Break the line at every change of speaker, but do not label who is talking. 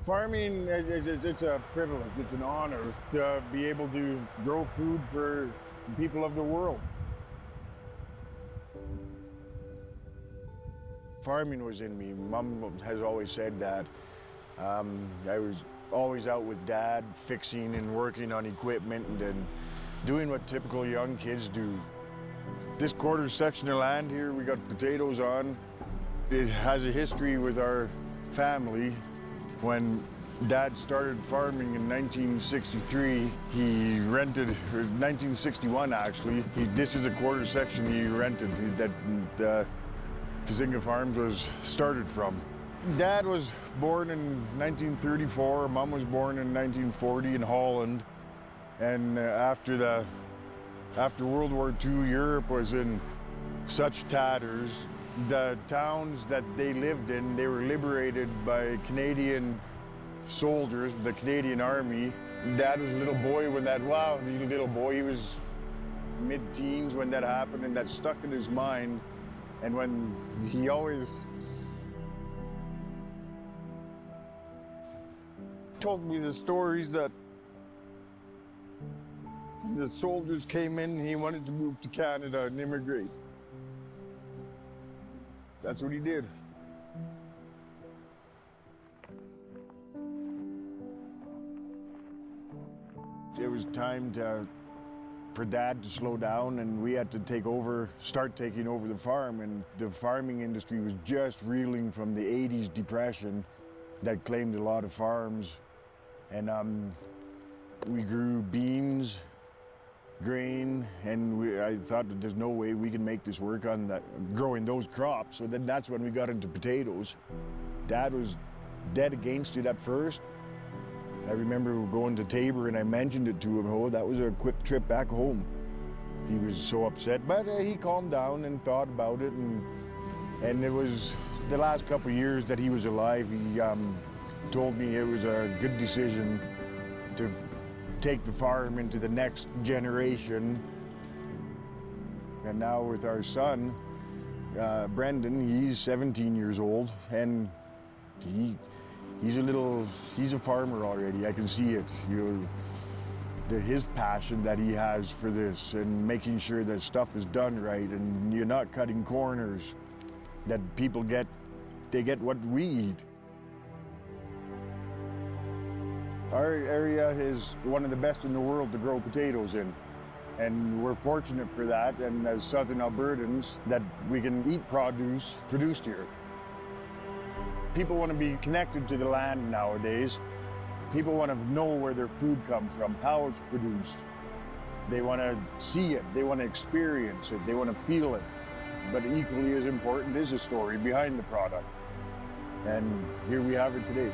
Farming, it's a privilege, it's an honor to be able to grow food for the people of the world. Farming was in me. Mom has always said that. I was always out with Dad, fixing and working on equipment and doing what typical young kids do. This quarter section of land here, we got potatoes on. It has a history with our family. When Dad started farming in 1963, he rented, or 1961 actually, this is a quarter section he rented that Kazinga Farms was started from. Dad was born in 1934, Mom was born in 1940 in Holland, and after World War II, Europe was in such tatters. The towns that they lived in, they were liberated by Canadian soldiers, the Canadian Army. Dad was a little boy when that, wow, the little boy, he was mid-teens when that happened, and that stuck in his mind. And when he always told me the stories that when the soldiers came in, he wanted to move to Canada and immigrate. That's what he did. It was time for Dad to slow down, and we had to start taking over the farm. And the farming industry was just reeling from the 80s depression that claimed a lot of farms. And we grew beans, grain, and I thought that there's no way we can make this work on that, growing those crops. So then that's when we got into potatoes. Dad was dead against it at first. I remember going to Tabor and I mentioned it to him. Oh, that was a quick trip back home. He was so upset, but he calmed down and thought about it. And it was the last couple of years that he was alive, he told me it was a good decision to take the farm into the next generation. And now with our son, Brendan, he's 17 years old, and he's a farmer already. I can see it. His passion that he has for this and making sure that stuff is done right and you're not cutting corners, that people get what we eat. Our area is one of the best in the world to grow potatoes in. And we're fortunate for that, and as Southern Albertans, that we can eat produce produced here. People want to be connected to the land nowadays. People want to know where their food comes from, how it's produced. They want to see it, they want to experience it, they want to feel it. But equally as important is the story behind the product. And here we have it today.